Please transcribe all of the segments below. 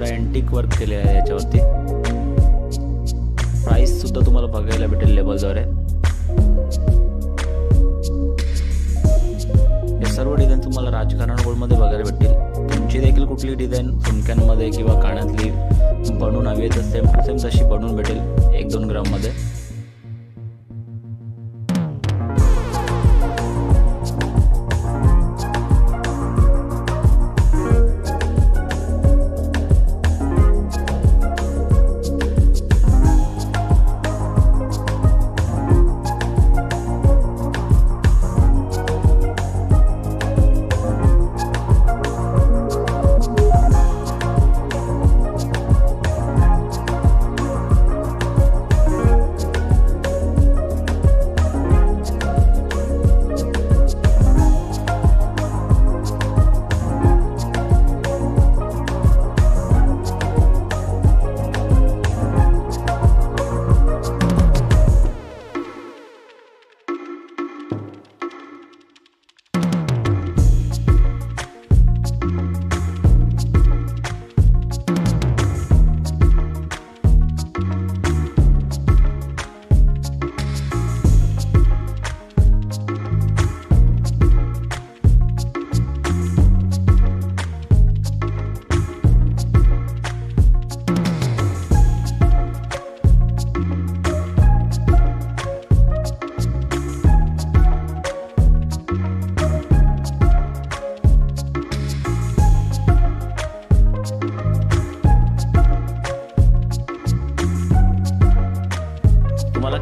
थोडा antique work केले आहे याच्यावरती. प्राइस सुद्धा तुम्हाला बघायला भेटेल लेबलद्वारे. हे सर्व डिझाईन तुम्हाला राजकारण गोल्डमध्ये बघायला भेटतील. तुमची देखील कुठली डिझाईन झुमक्यांमध्ये किंवा कानातली बनवून हवी तर सेम टू सेम तशी बनवून भेटेल 1-2 ग्राममध्ये.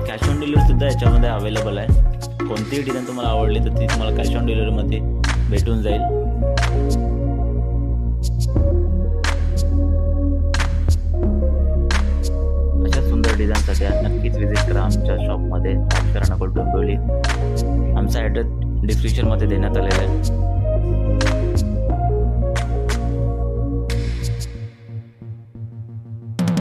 कॅश ऑन डिलिव्हरी सुद्धा याच्यामध्ये अवेलेबल आहे. कोणतीही डिझाईन तुम्हाला आवडली तर ती तुम्हाला कॅश ऑन डिलिव्हरीमध्ये भेटून जाईल. अशा सुंदर डिझाईनसाठी नक्कीच विजिट करा आमच्या शॉपमध्ये. राजकारण गोल्ड डोंबिवली. आमचा ॲड्रेस डिस्क्रिप्शनमध्ये देण्यात आलेला आहे.